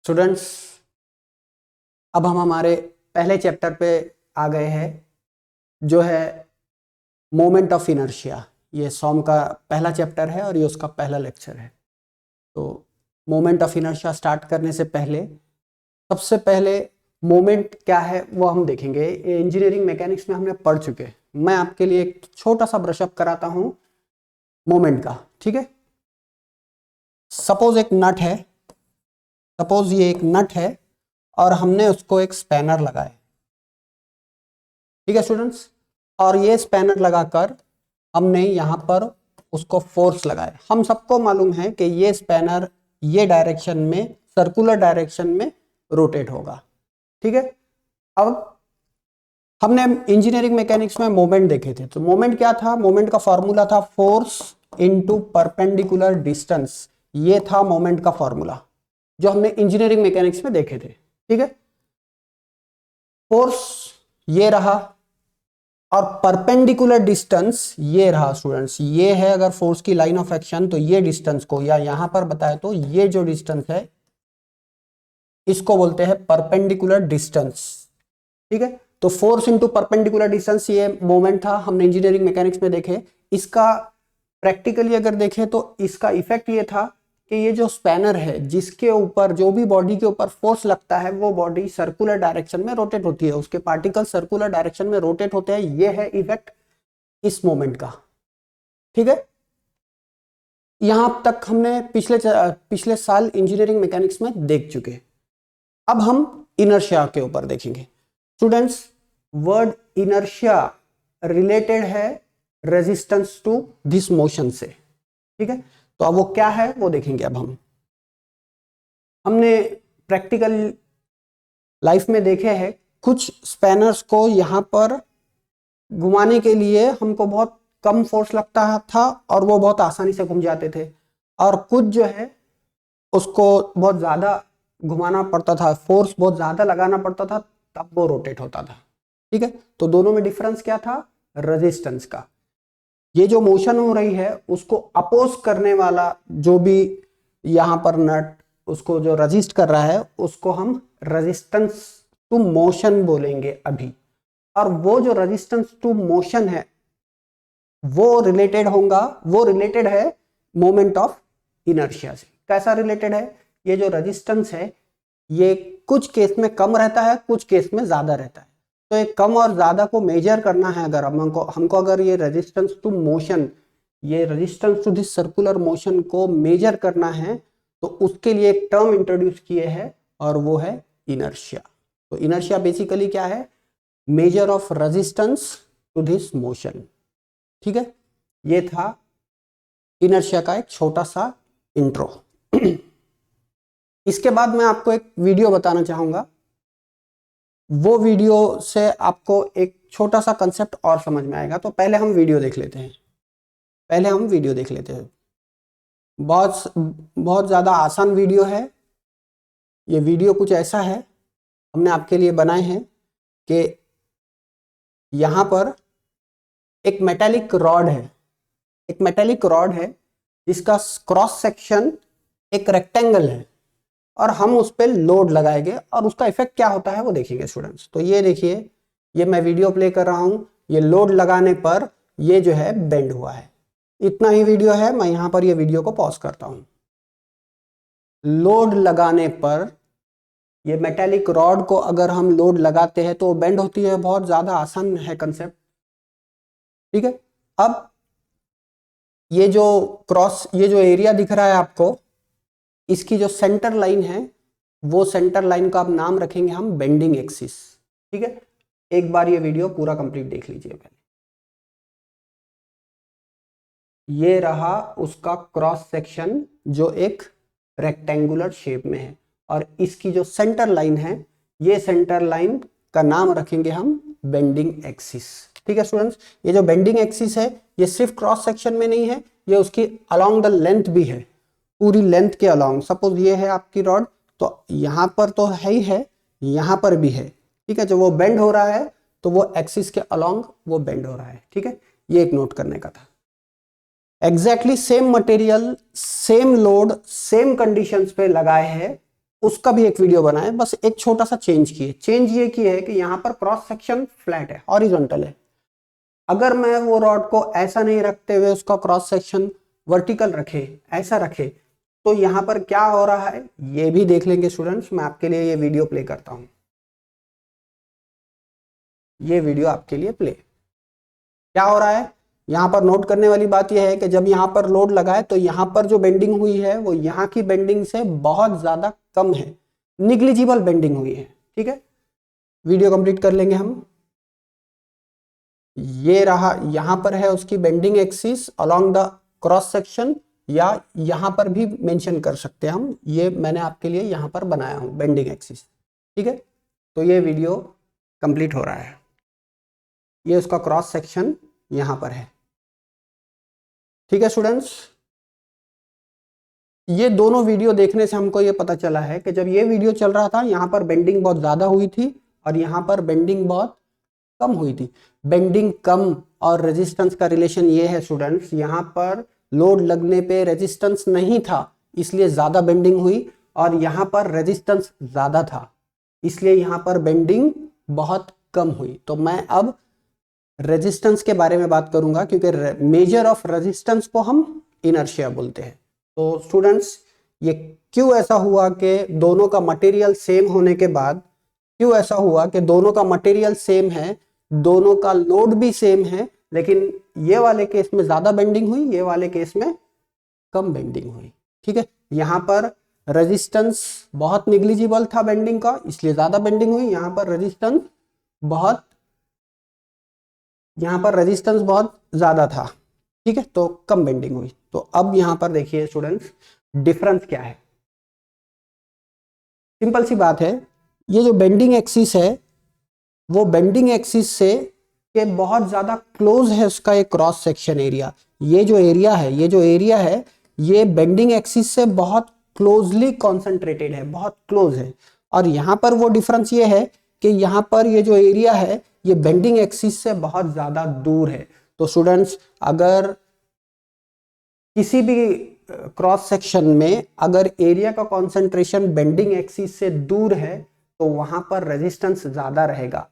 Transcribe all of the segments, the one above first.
Students, अब हम हमारे पहले चैप्टर पे आ गए हैं जो है मोमेंट ऑफ इनर्शिया। ये सॉम का पहला चैप्टर है और ये उसका पहला लेक्चर है। तो मोमेंट ऑफ इनर्शिया स्टार्ट करने से पहले सबसे पहले मोमेंट क्या है वो हम देखेंगे। ये इंजीनियरिंग मैकेनिक्स में हमने पढ़ चुके हैं। मैं आपके लिए एक छोटा सा ब्रशअप कराता हूँ मोमेंट का, ठीक है। सपोज एक नट है, सपोज ये एक नट है और हमने उसको एक स्पैनर लगाया, ठीक है स्टूडेंट्स। और ये स्पैनर लगाकर हमने यहाँ पर उसको फोर्स लगाया। हम सबको मालूम है कि ये स्पैनर ये डायरेक्शन में, सर्कुलर डायरेक्शन में रोटेट होगा, ठीक है। अब हमने इंजीनियरिंग मैकेनिक्स में मोमेंट देखे थे, तो मोमेंट क्या था? मोमेंट का फॉर्मूला था फोर्स इनटू परपेंडिकुलर डिस्टेंस। ये था मोमेंट का फॉर्मूला जो हमने इंजीनियरिंग मैकेनिक्स में देखे थे, ठीक है। फोर्स ये रहा और परपेंडिकुलर डिस्टेंस ये रहा स्टूडेंट्स। ये है अगर फोर्स की लाइन ऑफ एक्शन, तो ये डिस्टेंस को, या यहां पर बताए तो ये जो डिस्टेंस है इसको बोलते हैं परपेंडिकुलर डिस्टेंस, ठीक है। तो फोर्स इंटू परपेंडिकुलर डिस्टेंस ये मोमेंट था, हमने इंजीनियरिंग मैकेनिक्स में देखे। इसका प्रैक्टिकली अगर देखें तो इसका इफेक्ट ये था कि ये जो स्पैनर है जिसके ऊपर, जो भी बॉडी के ऊपर फोर्स लगता है वो बॉडी सर्कुलर डायरेक्शन में रोटेट होती है, उसके पार्टिकल सर्कुलर डायरेक्शन में रोटेट होते हैं। ये है इफेक्ट इस मोमेंट का, ठीक है। यहां तक हमने पिछले साल इंजीनियरिंग मैकेनिक्स में देख चुके। अब हम इनर्शिया के ऊपर देखेंगे स्टूडेंट्स। वर्ड इनर्शिया रिलेटेड है रेजिस्टेंस टू दिस मोशन से, ठीक है। तो अब वो क्या है वो देखेंगे। अब हमने प्रैक्टिकल लाइफ में देखे हैं कुछ स्पैनर्स को यहां पर घुमाने के लिए हमको बहुत कम फोर्स लगता था और वो बहुत आसानी से घूम जाते थे, और कुछ जो है उसको बहुत ज्यादा घुमाना पड़ता था, फोर्स बहुत ज्यादा लगाना पड़ता था, तब वो रोटेट होता था, ठीक है। तो दोनों में डिफरेंस क्या था? रेजिस्टेंस का। ये जो मोशन हो रही है उसको अपोज करने वाला जो भी यहां पर नट उसको जो रजिस्ट कर रहा है उसको हम रेजिस्टेंस टू मोशन बोलेंगे अभी। और वो जो रेजिस्टेंस टू मोशन है वो रिलेटेड है मोमेंट ऑफ इनर्शिया से। कैसा रिलेटेड है? ये जो रेजिस्टेंस है ये कुछ केस में कम रहता है, कुछ केस में ज्यादा रहता है। तो एक कम और ज्यादा को मेजर करना है अगर हमको अगर ये रेजिस्टेंस टू मोशन, ये resistance to this circular motion को मेजर करना है तो उसके लिए एक टर्म इंट्रोड्यूस किए हैं और वो है इनर्शिया। तो इनर्शिया बेसिकली क्या है? Measure of resistance to this motion, ठीक है। ये था इनर्शिया का एक छोटा सा इंट्रो। इसके बाद मैं आपको एक वीडियो बताना चाहूंगा। वो वीडियो से आपको एक छोटा सा कंसेप्ट और समझ में आएगा। तो पहले हम वीडियो देख लेते हैं। बहुत ज़्यादा आसान वीडियो है। ये वीडियो कुछ ऐसा है, हमने आपके लिए बनाए हैं कि यहाँ पर एक मेटालिक रॉड है जिसका क्रॉस सेक्शन एक रेक्टेंगल है और हम उस पर लोड लगाएंगे और उसका इफेक्ट क्या होता है वो देखेंगे स्टूडेंट्स। तो ये देखिए, ये मैं वीडियो प्ले कर रहा हूँ, ये लोड लगाने पर ये जो है बेंड हुआ है। इतना ही वीडियो है, मैं यहाँ पर ये वीडियो को पॉज करता हूँ। लोड लगाने पर ये मेटालिक रॉड को अगर हम लोड लगाते हैं तो बेंड होती है। बहुत ज्यादा आसान है कंसेप्ट, ठीक है। अब ये जो एरिया दिख रहा है आपको, इसकी जो सेंटर लाइन है वो सेंटर लाइन का अब नाम रखेंगे हम बेंडिंग एक्सिस, ठीक है। एक बार ये वीडियो पूरा कंप्लीट देख लीजिए पहले। ये रहा उसका क्रॉस सेक्शन जो एक रेक्टेंगुलर शेप में है, और इसकी जो सेंटर लाइन है, ये सेंटर लाइन का नाम रखेंगे हम बेंडिंग एक्सिस, ठीक है स्टूडेंट्स। ये जो बेंडिंग एक्सिस है ये सिर्फ क्रॉस सेक्शन में नहीं है, ये उसकी अलोंग द लेंथ भी है, पूरी लेंथ के अलोंग। सपोज ये है आपकी रॉड, तो यहाँ पर तो है ही है, यहाँ पर भी है, ठीक है। जब वो बेंड हो रहा है तो वो एक्सिस के अलोंग वो बेंड हो रहा है, ठीक है। ये एक नोट करने का था। Exactly same material, same load, same conditions पे लगाए हैं उसका भी एक वीडियो बनाए, बस एक छोटा सा चेंज किए। चेंज ये किए है कि यहाँ पर क्रॉस सेक्शन फ्लैट है, हॉरिजॉन्टल है। अगर मैं वो रॉड को ऐसा नहीं रखते हुए उसका क्रॉस सेक्शन वर्टिकल रखे, ऐसा रखे, तो यहाँ पर क्या हो रहा है ये भी देख लेंगे स्टूडेंट्स। मैं आपके लिए ये वीडियो प्ले करता हूँ, ये वीडियो आपके लिए प्ले। क्या हो रहा है यहाँ पर नोट करने वाली बात यह है कि जब यहाँ पर लोड लगा है तो यहाँ पर जो बेंडिंग हुई है वो यहाँ की बेंडिंग से बहुत ज्यादा कम है, निग्लिजिबल बेंडिंग हुई है। ठीक है, वीडियो कंप्लीट कर लेंगे हम। ये रहा, यहाँ पर है उसकी bending axis along the cross section, या यहाँ पर भी मेंशन कर सकते हैं हम। ये मैंने आपके लिए यहाँ पर बनाया हूँ बेंडिंग एक्सिस। ठीक है, तो ये वीडियो कंप्लीट हो रहा है। ये उसका क्रॉस सेक्शन यहाँ पर है। ठीक है स्टूडेंट्स, ये दोनों वीडियो देखने से हमको ये पता चला है कि जब ये वीडियो चल रहा था यहाँ पर बेंडिंग बहुत ज्यादा हुई थी और यहाँ पर बेंडिंग बहुत कम हुई थी। बेंडिंग कम और रेजिस्टेंस का रिलेशन ये है स्टूडेंट्स, यहाँ पर लोड लगने पे रेजिस्टेंस नहीं था इसलिए ज्यादा बेंडिंग हुई, और यहाँ पर रेजिस्टेंस ज्यादा था इसलिए यहाँ पर बेंडिंग बहुत कम हुई। तो मैं अब रेजिस्टेंस के बारे में बात करूंगा, क्योंकि मेजर ऑफ रेजिस्टेंस को हम इनर्शिया बोलते हैं। तो स्टूडेंट्स, ये क्यों ऐसा हुआ कि दोनों का मटेरियल सेम होने के बाद, क्यों ऐसा हुआ कि दोनों का मटेरियल सेम है, दोनों का लोड भी सेम है, लेकिन ये वाले केस में ज्यादा बेंडिंग हुई, ये वाले केस में कम बेंडिंग हुई। ठीक है, यहाँ पर रेजिस्टेंस बहुत निग्लिजिबल था बेंडिंग का इसलिए ज्यादा बेंडिंग हुई, यहाँ पर रेजिस्टेंस बहुत ज्यादा था। ठीक है, तो कम बेंडिंग हुई। तो अब यहाँ पर देखिए स्टूडेंट्स, डिफरेंस क्या है। सिंपल सी बात है, ये जो बेंडिंग एक्सिस है वो बेंडिंग एक्सिस से के बहुत ज्यादा क्लोज है उसका एक क्रॉस सेक्शन एरिया। ये जो एरिया है ये बेंडिंग एक्सिस से बहुत क्लोजली कॉन्सेंट्रेटेड है, बहुत क्लोज है। और यहाँ पर वो डिफरेंस ये है कि यहाँ पर ये जो एरिया है ये बेंडिंग एक्सिस से बहुत ज्यादा दूर है। तो स्टूडेंट्स, अगर किसी भी क्रॉस सेक्शन में अगर एरिया का कॉन्सेंट्रेशन बेंडिंग एक्सिस से दूर है तो वहां पर रेजिस्टेंस ज्यादा रहेगा।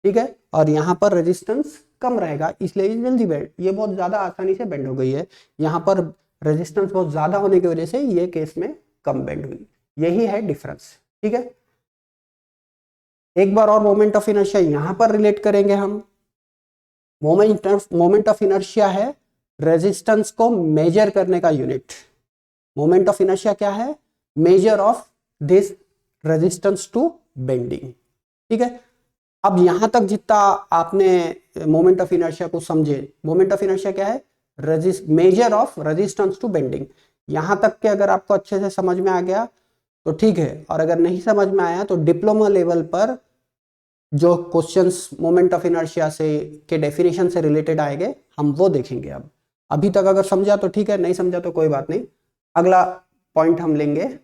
ठीक है, और यहाँ पर रेजिस्टेंस कम रहेगा, इसलिए ये जल्दी बेंड, ये बहुत ज्यादा आसानी से बेंड हो गई है। यहाँ पर रेजिस्टेंस बहुत ज्यादा होने की वजह से ये केस में कम बेंड हुई। यही है डिफरेंस। ठीक है, एक बार और मोमेंट ऑफ इनर्शिया यहाँ पर रिलेट करेंगे हम। मोमेंट ऑफ इनर्शिया है रेजिस्टेंस को मेजर करने का यूनिट। मोमेंट ऑफ इनर्शिया क्या है? Measure of this resistance to bending. ठीक है, अब यहां तक जितना आपने मोमेंट ऑफ इनर्शिया को समझे, मोमेंट ऑफ इनर्शिया क्या है? Measure of resistance to bending. यहां तक के अगर आपको अच्छे से समझ में आ गया तो ठीक है, और अगर नहीं समझ में आया तो डिप्लोमा लेवल पर जो क्वेश्चंस मोमेंट ऑफ इनर्शिया से के डेफिनेशन से रिलेटेड आएंगे हम वो देखेंगे। अब अभी तक अगर समझा तो ठीक है, नहीं समझा तो कोई बात नहीं। अगला पॉइंट हम लेंगे,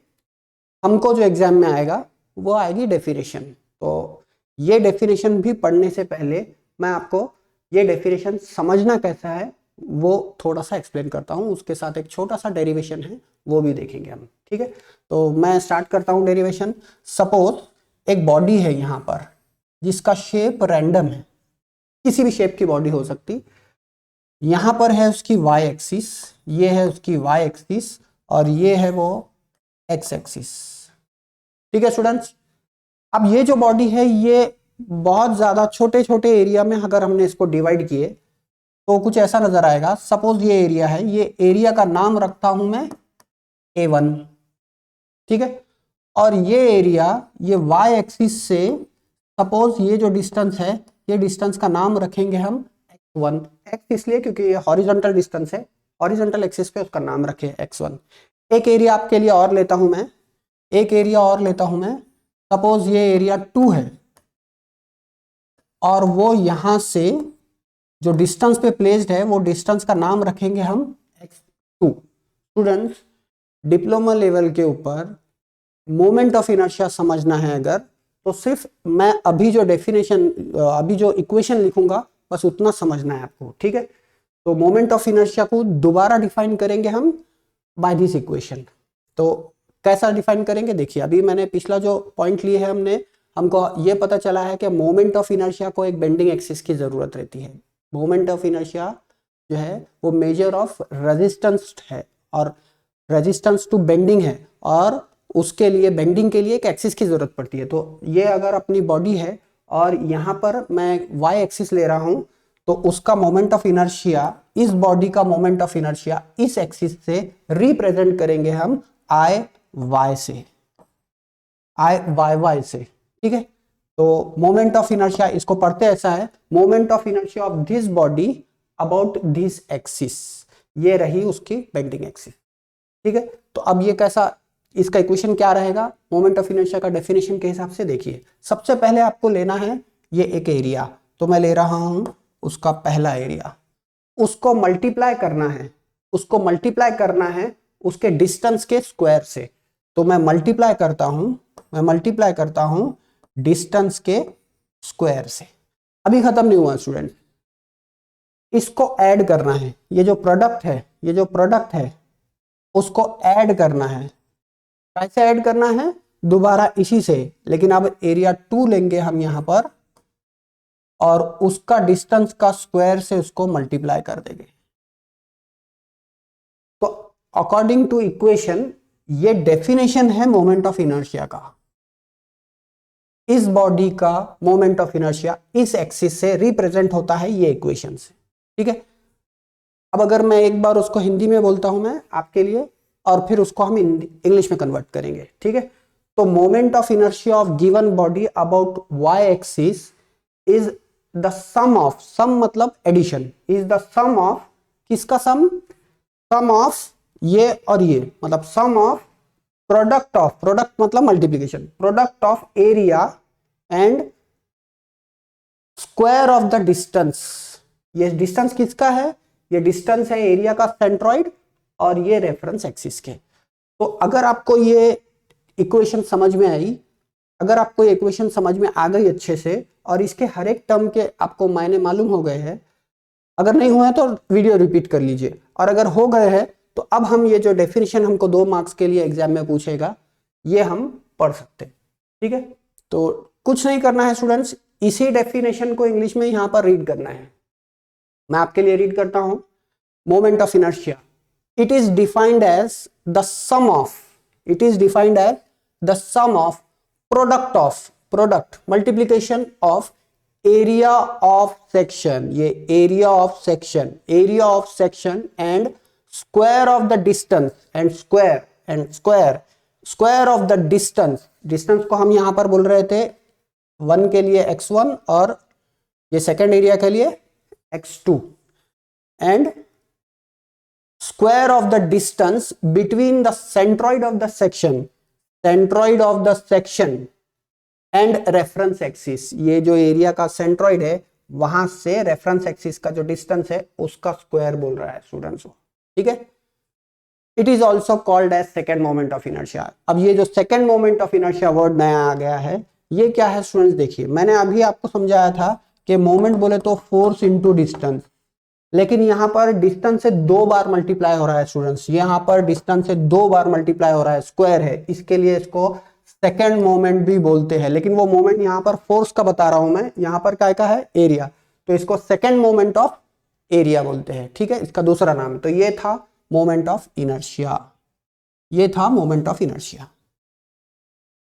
हमको जो एग्जाम में आएगा वो आएगी डेफिनेशन। तो ये डेफिनेशन भी पढ़ने से पहले मैं आपको ये डेफिनेशन समझना कैसा है वो थोड़ा सा एक्सप्लेन करता हूँ, उसके साथ एक छोटा सा डेरिवेशन है वो भी देखेंगे हम। ठीक है, तो मैं स्टार्ट करता हूँ डेरिवेशन। सपोज एक बॉडी है यहाँ पर जिसका शेप रैंडम है, किसी भी शेप की बॉडी हो सकती। यहाँ पर है उसकी वाई एक्सिस, ये है उसकी वाई एक्सिस और ये है वो एक्स एक्सिस। ठीक है स्टूडेंट्स, अब ये जो बॉडी है ये बहुत ज्यादा छोटे छोटे एरिया में अगर हमने इसको डिवाइड किए तो कुछ ऐसा नजर आएगा। सपोज ये एरिया है, ये एरिया का नाम रखता हूं मैं A1। ठीक है, और ये एरिया ये वाई एक्सिस से सपोज ये जो डिस्टेंस है ये डिस्टेंस का नाम रखेंगे हम x1। x इसलिए क्योंकि ये हॉरिजॉन्टल डिस्टेंस है, हॉरिजॉन्टल एक्सिस पे उसका नाम रखे x1। एक एरिया आपके लिए और लेता हूं मैं, एक एरिया और लेता हूं मैं। सपोज ये एरिया 2 है और वो यहां से जो डिस्टेंस पे प्लेस्ड है वो डिस्टेंस का नाम रखेंगे हम x2। स्टूडेंट्स, डिप्लोमा लेवल के ऊपर मोमेंट ऑफ इनर्शिया समझना है अगर, तो सिर्फ मैं अभी जो डेफिनेशन अभी जो इक्वेशन लिखूंगा बस उतना समझना है आपको। ठीक है, तो मोमेंट ऑफ इनर्शिया को दोबारा डिफाइन करेंगे हम बाय दिस इक्वेशन। तो कैसा डिफाइन करेंगे, देखिए अभी मैंने पिछला जो पॉइंट लिए है हमको ये पता चला है कि मोमेंट ऑफ इनर्शिया को एक बेंडिंग एक्सिस की जरूरत रहती है। मोमेंट ऑफ इनर्शिया जो है वो मेजर ऑफ रेजिस्टेंस है और रेजिस्टेंस टू बेंडिंग है, और उसके लिए बेंडिंग के लिए एक एक्सिस की जरूरत पड़ती है। तो ये अगर अपनी बॉडी है और यहाँ पर मैं वाई एक्सिस ले रहा हूं, तो उसका मोमेंट ऑफ इनर्शिया, इस बॉडी का मोमेंट ऑफ इनर्शिया इस एक्सिस से रिप्रेजेंट करेंगे हम आई वाई से, आई वाई वाई से, ठीक है। तो मोमेंट ऑफ इनर्शिया इसको पढ़ते ऐसा है, moment of inertia of this body about this axis, ये रही उसकी बेंडिंग एक्सिस, ठीक है। तो अब ये कैसा, इसका इक्वेशन क्या रहेगा मोमेंट ऑफ इनर्शिया का डेफिनेशन के हिसाब से, देखिए सबसे पहले आपको लेना है ये एक एरिया, तो मैं ले रहा हूं उसका पहला एरिया, उसको मल्टीप्लाई करना है, उसको मल्टीप्लाई करना है उसके डिस्टेंस के स्क्वायर से। तो मैं मल्टीप्लाई करता हूं डिस्टेंस के स्क्वायर से। अभी खत्म नहीं हुआ स्टूडेंट, इसको ऐड करना है, ये जो प्रोडक्ट है उसको ऐड करना है। कैसे ऐड करना है, दोबारा इसी से, लेकिन अब एरिया 2 लेंगे हम यहां पर और उसका डिस्टेंस का स्क्वायर से उसको मल्टीप्लाई कर देंगे। तो अकॉर्डिंग टू इक्वेशन ये डेफिनेशन है मोमेंट ऑफ इनर्शिया का। इस बॉडी का मोमेंट ऑफ इनर्शिया इस एक्सिस से रिप्रेजेंट होता है ये इक्वेशन से, ठीक है। अब अगर मैं एक बार उसको हिंदी में बोलता हूं मैं आपके लिए, और फिर उसको हम इंग्लिश में कन्वर्ट करेंगे, ठीक है। तो moment of inertia of given body about Y axis is the sum of, sum मतलब addition, is the sum of, किसका सम, सम ऑफ ये और ये, मतलब sum of product of, product मतलब multiplication, product of area and square of the distance. ये distance किसका है, ये डिस्टेंस है एरिया का सेंट्रॉइड और ये रेफरेंस एक्सिस के। तो अगर आपको ये इक्वेशन समझ में आई, अगर आपको इक्वेशन समझ में आ गई अच्छे से और इसके हर एक टर्म के आपको मायने मालूम हो गए हैं, अगर नहीं हुए तो वीडियो रिपीट कर लीजिए, और अगर हो गए हैं तो अब हम ये जो डेफिनेशन हमको 2 मार्क्स के लिए एग्जाम में पूछेगा ये हम पढ़ सकते हैं, ठीक है। तो कुछ नहीं करना है स्टूडेंट्स, इसी डेफिनेशन को इंग्लिश में यहां पर रीड करना है। मैं आपके लिए रीड करता हूं, moment of inertia, it is defined as the sum of product multiplication of area of section, ये area of section and square of the distance and square of the distance को हम यहां पर बोल रहे थे 1 के लिए x1 और ये सेकेंड एरिया के लिए x2 and square of the distance between the centroid of the section and reference axis, ये जो एरिया का सेंट्रॉइड है वहां से रेफरेंस एक्सिस का जो डिस्टेंस है उसका स्क्वायर बोल रहा है स्टूडेंट्स, ठीक है। It is also called as second moment of inertia. अब ये जो second moment of inertia word नया आ गया है, ये क्या है स्टूडेंट्स, देखिए मैंने अभी आपको समझाया था कि मोमेंट बोले तो फोर्स इंटू डिस्टेंस, लेकिन यहां पर डिस्टेंस से 2 बार मल्टीप्लाई हो रहा है स्टूडेंट्स, यहां पर डिस्टेंस से 2 बार मल्टीप्लाई हो रहा है, स्क्वायर है, इसके लिए इसको सेकेंड मोमेंट भी बोलते हैं। लेकिन वो मोमेंट यहां पर फोर्स का बता रहा हूं मैं, यहां पर क्या का है एरिया, तो इसको सेकेंड मोमेंट ऑफ एरिया बोलते हैं, ठीक है, इसका दूसरा नाम। तो ये था मोमेंट ऑफ इनर्शिया,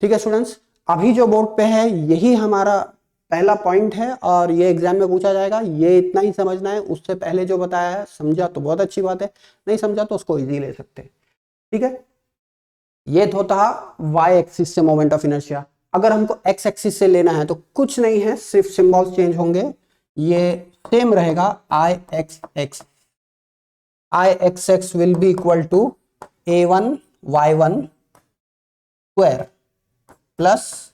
ठीक है स्टूडेंट्स। अभी जो बोर्ड पे है यही हमारा पहला पॉइंट है और ये एग्जाम में पूछा जाएगा, ये इतना ही समझना है। उससे पहले जो बताया है समझा तो बहुत अच्छी बात है, नहीं समझा तो उसको इजी ले सकते हैं, ठीक है। ये तो था y एक्सिस से मोमेंट ऑफ इनर्शिया। अगर हमको x एक्सिस से लेना है तो कुछ नहीं है, सिर्फ सिंबल्स चेंज होंगे, ये सेम रहेगा I x will be equal to a1 y1 square plus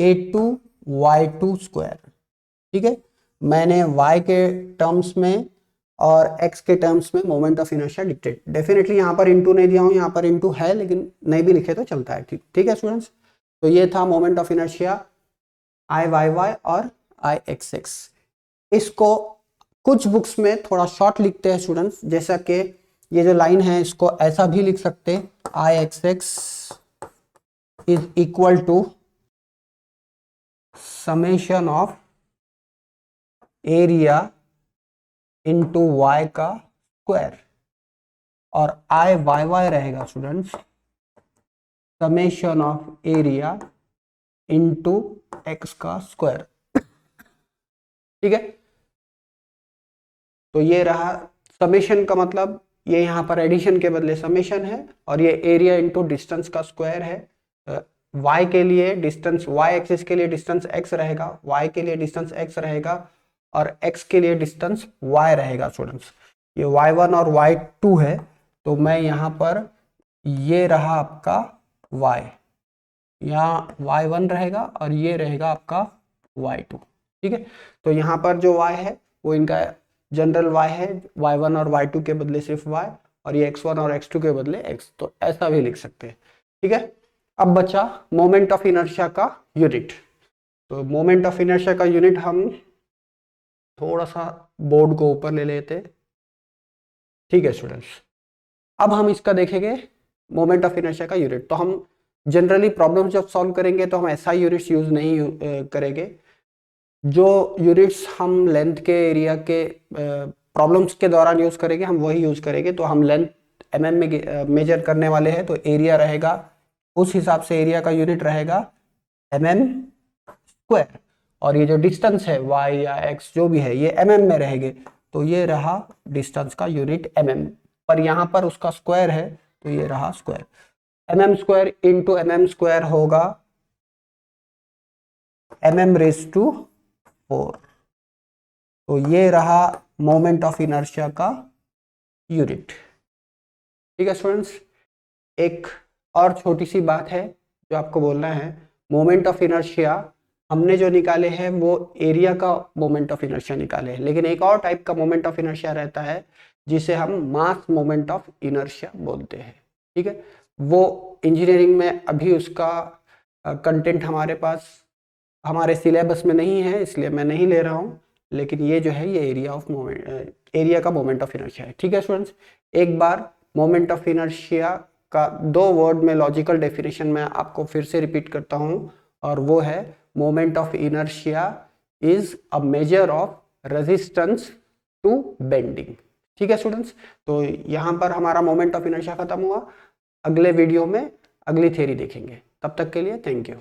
a2 y2 square, ठीक है। मैंने y के टर्म्स में और x के टर्म्स में moment of inertia dictate, definitely यहाँ पर इंटू नहीं दिया हूँ, यहाँ पर इंटू है लेकिन नहीं भी लिखे तो चलता है, ठीक है स्टूडेंट्स। तो ये था moment of inertia I y और I x। इसको कुछ बुक्स में थोड़ा शॉर्ट लिखते हैं स्टूडेंट्स, जैसा कि ये जो लाइन है इसको ऐसा भी लिख सकते I x is equal to summation of area into Y का स्क्वायर, और आई वाई वाई रहेगा students summation of area into X का स्क्वायर। ठीक है, तो ये रहा समेशन का मतलब, ये यहाँ पर एडिशन के बदले समेशन है, और ये एरिया इंटू डिस्टेंस का स्क्वायर है। y के लिए डिस्टेंस, y एक्सिस के लिए डिस्टेंस x रहेगा, y के लिए डिस्टेंस x रहेगा, और x के लिए डिस्टेंस y रहेगा स्टूडेंट्स। ये y1 और y2 है, तो मैं यहाँ पर, ये रहा आपका y, यहाँ y1 रहेगा और ये रहेगा आपका y2। ठीक है, तो यहाँ पर जो y है वो इनका जनरल y है, y1 और y2 के बदले सिर्फ y, और ये x1 और x2 के बदले x, तो ऐसा भी लिख सकते हैं। ठीक है, अब बचा मोमेंट ऑफ इनर्शिया का यूनिट। तो मोमेंट ऑफ इनर्शिया का यूनिट हम थोड़ा सा बोर्ड को ऊपर ले लेते। ठीक है स्टूडेंट्स, अब हम इसका देखेंगे मोमेंट ऑफ इनर्शिया का यूनिट। तो हम जनरली प्रॉब्लम जब सॉल्व करेंगे तो हम SI यूनिट्स यूज नहीं करेंगे। जो यूनिट्स हम लेंथ के एरिया के प्रॉब्लम्स के दौरान यूज करेंगे हम वही यूज करेंगे। तो हम लेंथ mm में मेजर करने वाले हैं, तो एरिया रहेगा उस हिसाब से, एरिया का यूनिट रहेगा mm², और ये जो डिस्टेंस है y या x जो भी है ये mm में रहेंगे, तो ये रहा डिस्टेंस का यूनिट mm, पर यहाँ पर उसका स्क्वायर है तो ये रहा स्क्वायर। mm² इंटू mm² होगा mm⁴, तो ये रहा मोमेंट ऑफ इनर्शिया का यूनिट। ठीक है स्टूडेंट्स, एक और छोटी सी बात है जो आपको बोलना है। मोमेंट ऑफ इनर्शिया हमने जो निकाले हैं वो एरिया का मोमेंट ऑफ इनर्शिया निकाले हैं, लेकिन एक और टाइप का मोमेंट ऑफ इनर्शिया रहता है जिसे हम मास मोमेंट ऑफ इनर्शिया बोलते हैं। ठीक है, वो इंजीनियरिंग में अभी उसका कंटेंट हमारे पास, हमारे सिलेबस में नहीं है, इसलिए मैं नहीं ले रहा हूँ, लेकिन ये जो है ये एरिया ऑफ मोमेंट, एरिया का मोमेंट ऑफ इनर्शिया है। ठीक है स्टूडेंट्स, एक बार मोमेंट ऑफ इनर्शिया का 2 वर्ड में लॉजिकल डेफिनेशन मैं आपको फिर से रिपीट करता हूँ, और वो है moment of inertia is a measure of resistance to bending. ठीक है स्टूडेंट्स, तो यहाँ पर हमारा मोमेंट ऑफ इनर्शिया खत्म हुआ। अगले वीडियो में अगली थ्योरी देखेंगे, तब तक के लिए थैंक यू।